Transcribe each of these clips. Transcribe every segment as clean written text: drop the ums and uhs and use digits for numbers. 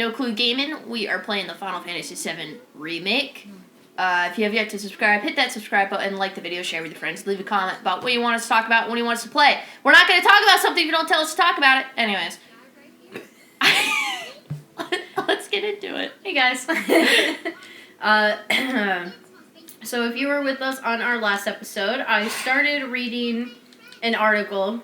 No Clue Gaming. We are playing the Final Fantasy VII Remake. If you have yet to subscribe, hit that subscribe button, like the video, share with your friends, leave a comment about what you want us to talk about, what you want us to play. We're not going to talk about something if you don't tell us to talk about it. Anyways. Let's get into it. Hey guys. So if you were with us on our last episode, I started reading an article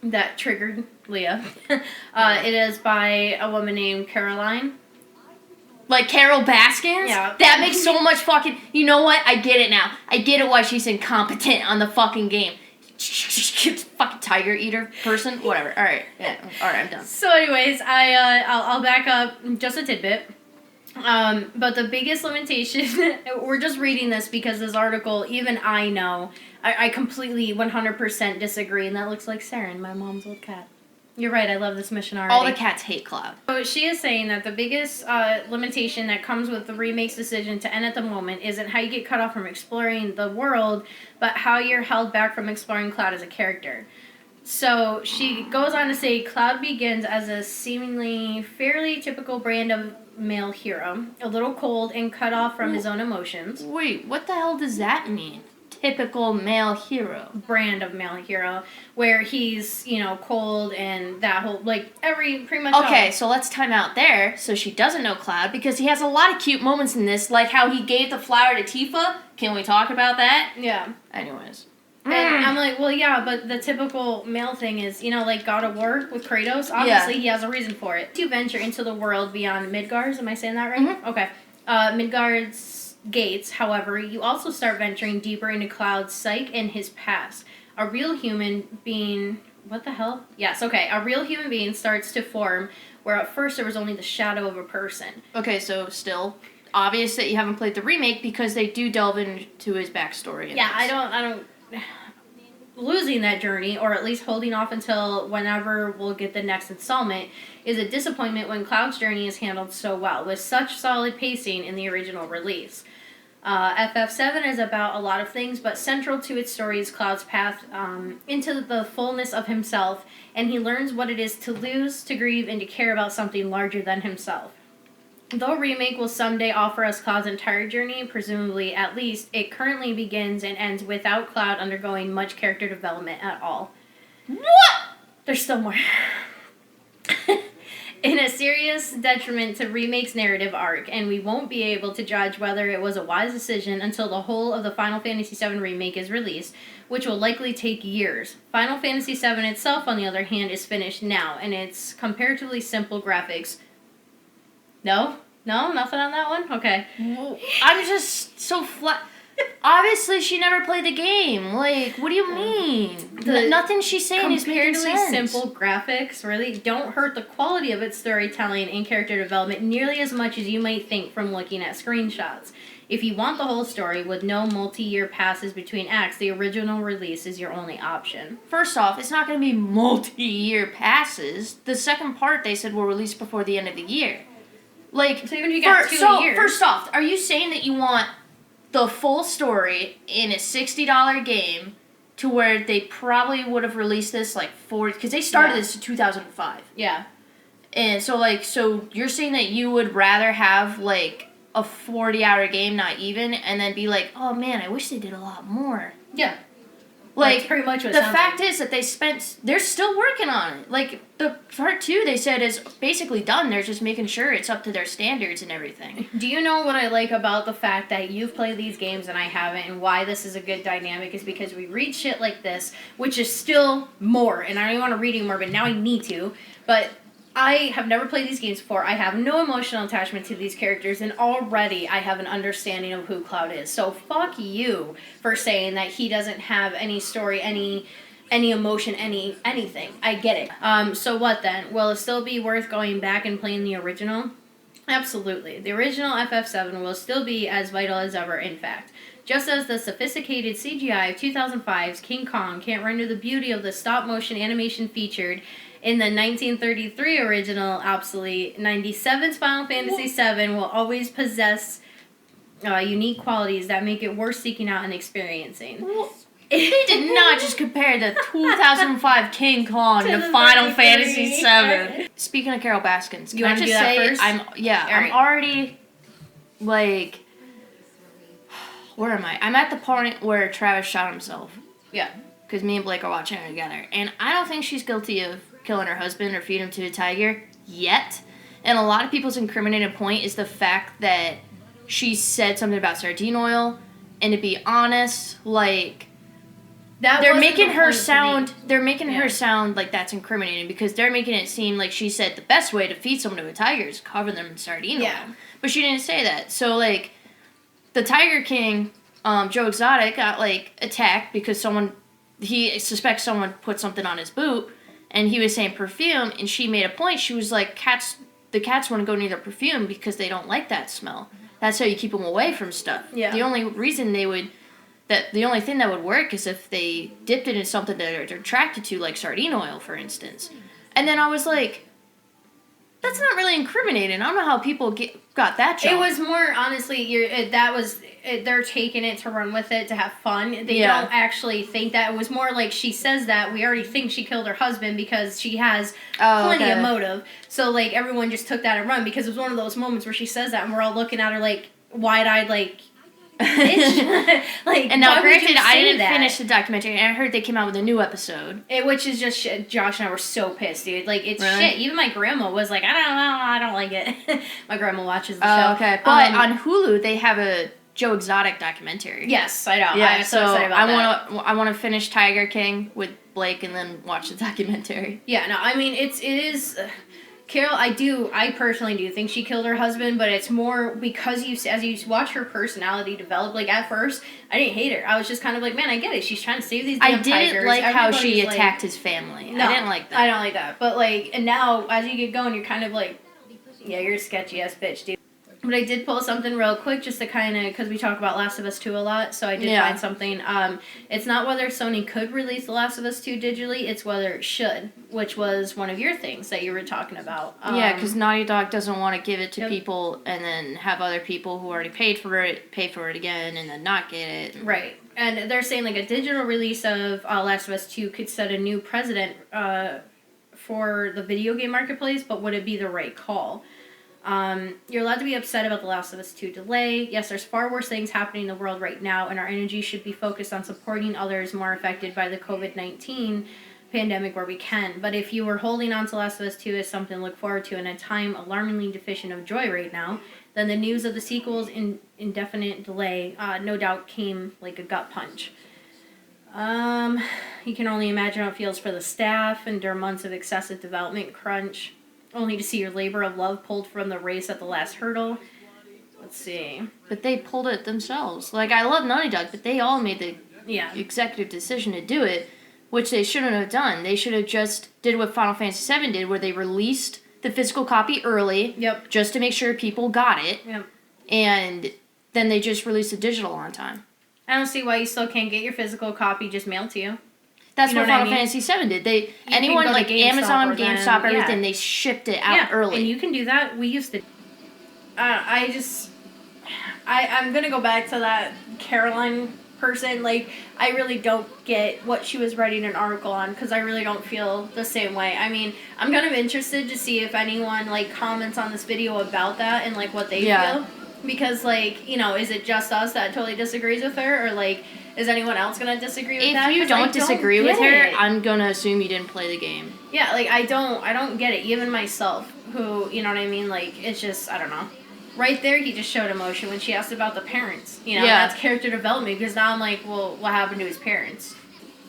that triggered Leah. It is by a woman named Caroline. Like Carol Baskins? Yeah. That makes so much fucking... You know what? I get it now. I get it why she's incompetent on the fucking game. Fucking tiger eater person. Whatever. Alright. Yeah. Alright, I'm done. So anyways, I'll back up just a tidbit. But the biggest limitation... We're just reading this because this article, even I know, I completely 100% disagree. And that looks like Saren, my mom's old cat. You're right, I love this mission already. All the cats hate Cloud. So she is saying that the biggest limitation that comes with the remake's decision to end at the moment isn't how you get cut off from exploring the world, but how you're held back from exploring Cloud as a character. So she goes on to say Cloud begins as a seemingly fairly typical brand of male hero, a little cold and cut off from his own emotions. Wait, what the hell does that mean? Typical male hero. Brand of male hero, where he's, cold and that whole, pretty much... Okay, so let's time out there. So she doesn't know Cloud because he has a lot of cute moments in this, like how he gave the flower to Tifa. Can we talk about that? Yeah. Anyways. And I'm like, well, yeah, but the typical male thing is, like God of War with Kratos. Obviously, he has a reason for it. To venture into the world beyond Midgard's, am I saying that right? Mm-hmm. Okay. Midgard's gates, however, you also start venturing deeper into Cloud's psyche and his past. A real human being... What the hell? Yes, okay. A real human being starts to form where at first there was only the shadow of a person. Okay, so still obvious that you haven't played the remake because they do delve into his backstory. Yeah, I don't... Losing that journey, or at least holding off until whenever we'll get the next installment, is a disappointment when Cloud's journey is handled so well, with such solid pacing in the original release. FF7 is about a lot of things, but central to its story is Cloud's path into the fullness of himself, and he learns what it is to lose, to grieve, and to care about something larger than himself. Though Remake will someday offer us Cloud's entire journey, presumably at least, it currently begins and ends without Cloud undergoing much character development at all. What? There's still more. In a serious detriment to Remake's narrative arc, and we won't be able to judge whether it was a wise decision until the whole of the Final Fantasy VII Remake is released, which will likely take years. Final Fantasy VII itself, on the other hand, is finished now, and its comparatively simple graphics... No? No? Nothing on that one? Okay. I'm just so flat. Obviously, she never played the game. Like, what do you mean? Nothing she's saying is making sense. Comparatively simple graphics really don't hurt the quality of its storytelling and character development nearly as much as you might think from looking at screenshots. If you want the whole story with no multi-year passes between acts, the original release is your only option. First off, it's not going to be multi-year passes. The second part, they said, will release before the end of the year. Like, so even if you got 2 years. First off, are you saying that you want the full story in a $60 game to where they probably would have released this because they started this in 2005. Yeah. And so you're saying that you would rather have a 40-hour game, not even, and then be like, oh man, I wish they did a lot more. Yeah. That's pretty much what the fact is that they're still working on it. The part 2 they said is basically done. They're just making sure it's up to their standards and everything. Do you know what I like about the fact that you've played these games and I haven't, and why this is a good dynamic is because we read shit like this, which is still more, and I don't even want to read anymore, but now I need to, but I have never played these games before. I have no emotional attachment to these characters, and already I have an understanding of who Cloud is. So fuck you for saying that he doesn't have any story, any emotion, anything. I get it. So what then? Will it still be worth going back and playing the original? Absolutely. The original FF7 will still be as vital as ever, in fact. Just as the sophisticated CGI of 2005's King Kong can't render the beauty of the stop-motion animation featured in the 1933 original obsolete, 97's Final Fantasy VII will always possess unique qualities that make it worth seeking out and experiencing. Well, They did not just compare the 2005 King Kong to the Final 33. Fantasy VII. Speaking of Carol Baskins, You can I wanna just do that say first? I'm Alright. already like, where am I? I'm at the point where Travis shot himself. Yeah. Because me and Blake are watching it together, and I don't think she's guilty of killing her husband or feeding him to a tiger yet. And a lot of people's incriminating point is the fact that she said something about sardine oil, and to be honest, like, they're making her sound like that's incriminating because they're making it seem like she said the best way to feed someone to a tiger is cover them in sardine oil. Yeah. But she didn't say that. So like the Tiger King, Joe Exotic got like attacked because he suspects someone put something on his boot, and he was saying perfume, and she made a point. She was like, the cats want to go near the perfume because they don't like that smell. That's how you keep them away from stuff. Yeah. The only thing that would work is if they dipped it in something that they're attracted to, like sardine oil, for instance. And then I was like, that's not really incriminating. I don't know how people got that job. It was more, honestly, they're taking it to run with it to have fun. They Yeah. don't actually think that. It was more like she says that we already think she killed her husband because she has plenty of motive. So, like, everyone just took that and run because it was one of those moments where she says that and we're all looking at her like, wide-eyed, like, bitch. Like, and now, why would you granted, I say didn't that? finish the documentary, and I heard they came out with a new episode. Which is just shit. Josh and I were so pissed, dude. Like, it's Really? shit. Even my grandma was like, I don't like it. My grandma watches the Oh, show. okay. But on Hulu, they have a Joe Exotic documentary. Yes, I know. Yeah, I'm so excited about that. I want to finish Tiger King with Blake and then watch the documentary. Yeah, no, I mean, it is... Carol, I personally do think she killed her husband, but it's more because as you watch her personality develop, like, at first, I didn't hate her. I was just kind of like, man, I get it. She's trying to save these damn I didn't tigers. like how she Everybody's, attacked his family. No, I didn't like that. I don't like that. But, like, and now, as you get going, you're kind of like, yeah, you're a sketchy-ass bitch, dude. But I did pull something real quick just to kind of, because we talk about Last of Us 2 a lot, so I did find something. It's not whether Sony could release The Last of Us 2 digitally, it's whether it should, which was one of your things that you were talking about. Yeah, because Naughty Dog doesn't want to give it to Yep. people and then have other people who already paid for it pay for it again and then not get it. Right. And they're saying, like, a digital release of Last of Us 2 could set a new precedent for the video game marketplace, but would it be the right call? You're allowed to be upset about The Last of Us 2 delay. Yes, there's far worse things happening in the world right now, and our energy should be focused on supporting others more affected by the COVID-19 pandemic where we can. But if you were holding on to Last of Us 2 as something to look forward to in a time alarmingly deficient of joy right now, then the news of the sequel's indefinite delay no doubt came like a gut punch. You can only imagine how it feels for the staff, endure months of excessive development crunch, only to see your labor of love pulled from the race at the last hurdle. Let's see. But they pulled it themselves. Like, I love Naughty Dog, but they all made the executive decision to do it, which they shouldn't have done. They should have just did what Final Fantasy VII did, where they released the physical copy early, just to make sure people got it, and then they just released the digital on time. I don't see why you still can't get your physical copy just mailed to you. That's what Final Fantasy VII did. Anyone like Amazon, GameStop, everything, they shipped it out early. And you can do that. We used to. I'm gonna go back to that Caroline person. Like, I really don't get what she was writing an article on because I really don't feel the same way. I mean, I'm kind of interested to see if anyone like comments on this video about that and like what they feel. Because, like, you know, is it just us that totally disagrees with her, or like, is anyone else gonna disagree with that? If you don't disagree with her, I'm gonna assume you didn't play the game. Yeah, like, I don't get it. Even myself, who, you know what I mean? Like, it's just, I don't know. Right there, he just showed emotion when she asked about the parents. You know, that's character development, because now I'm like, well, what happened to his parents?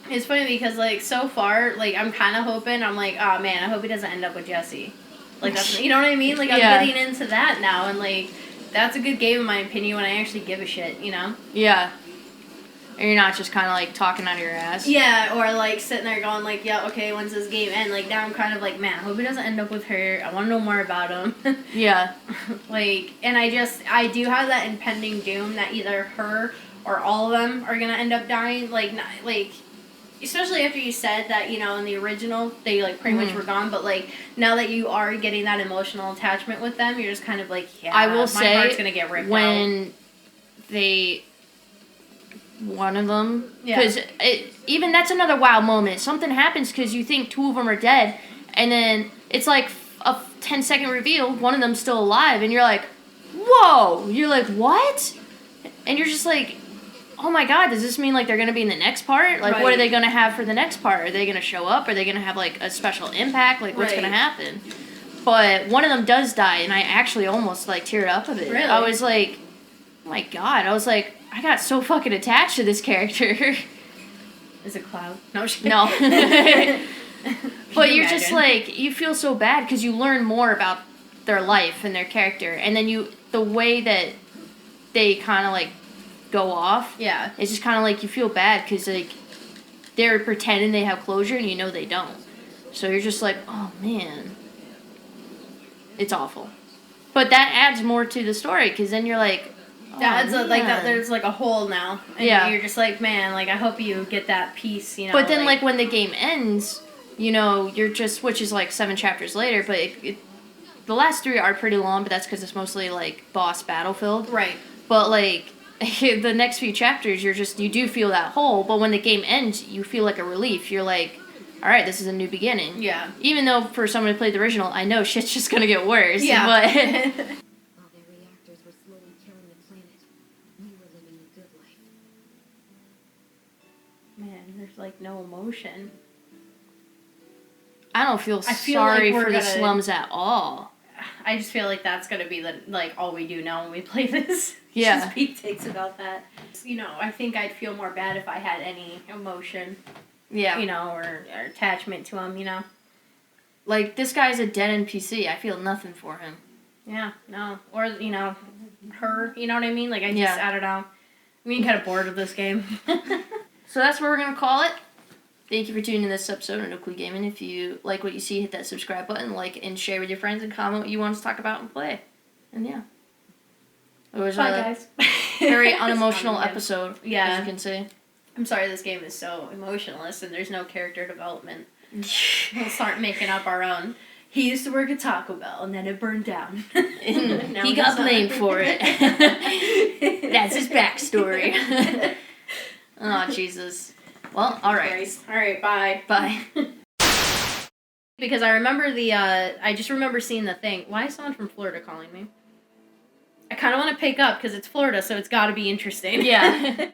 It's funny because, like, so far, like, I'm kind of hoping, I'm like, oh man, I hope he doesn't end up with Jesse. Like, that's, you know what I mean? Like, I'm getting into that now, and like, that's a good game in my opinion when I actually give a shit, you know? Yeah. And you're not just kind of like talking out of your ass. Yeah, or like sitting there going like, yeah, okay, when's this game end? Like, now I'm kind of like, man, I hope he doesn't end up with her. I want to know more about him. Yeah. Like, and I do have that impending doom that either her or all of them are gonna end up dying. Like, especially after you said that, you know, in the original, they, like, pretty much were gone, but, like, now that you are getting that emotional attachment with them, you're just kind of like, yeah, I will say, heart's gonna get ripped when they one of them. Yeah. Because even that's another wild moment. Something happens because you think two of them are dead, and then it's like a 10-second reveal. One of them's still alive, and you're like, whoa! You're like, what? And you're just like, oh my god, does this mean like they're gonna be in the next part? Like, what are they gonna have for the next part? Are they gonna show up? Are they gonna have like a special impact? Like, what's gonna happen? But one of them does die, and I actually almost like teared up a bit. Really? I was like, oh my god! I was like, I got so fucking attached to this character. Is it Cloud? No. No. But you you're just imagine? like, you feel so bad because you learn more about their life and their character, and then the way that they kind of like go off. Yeah. It's just kind of like you feel bad because like they're pretending they have closure and you know they don't. So you're just like, oh man, it's awful. But that adds more to the story because then you're like, oh, That's like that. man. There's like a hole now, and Yeah. you're just like, man, like I hope you get that piece, you know. But then like when the game ends, you know, you're just, which is like 7 chapters later, but the last 3 are pretty long, but that's because it's mostly like boss battlefield. right. But like the next few chapters, you do feel that hole, but when the game ends, you feel like a relief. You're like, all right, this is a new beginning. Yeah. Even though for someone who played the original, I know shit's just gonna get worse. Yeah. But While their reactors were slowly killing the planet, we were living a good life. Man, there's like no emotion. I don't feel, I feel sorry like we're for the gonna- slums at all. I just feel like that's gonna be the like all we do now when we play this. Yeah. Just beat takes about that. You know, I think I'd feel more bad if I had any emotion, Yeah. you know, or attachment to him, you know. Like, this guy's a dead NPC. I feel nothing for him. Yeah, no. Or, you know, her, you know what I mean? Like, I Yeah. don't know. I'm getting kind of bored of this game. So that's what we're gonna call it. Thank you for tuning in this episode of No Clue Gaming. If you like what you see, hit that subscribe button, like and share with your friends, and comment what you want us to talk about and play. And yeah. It was Bye, a guys. very It's unemotional fun again. episode, Yeah. as you can see. I'm sorry this game is so emotionless and there's no character development. We'll start making up our own. He used to work at Taco Bell and then it burned down. And Now he he's got not. blamed for it. That's his backstory. Oh, Jesus. Well, alright. Alright, bye. Bye. Because I remember I just remember seeing the thing. Why is someone from Florida calling me? I kind of want to pick up because it's Florida, so it's got to be interesting. Yeah.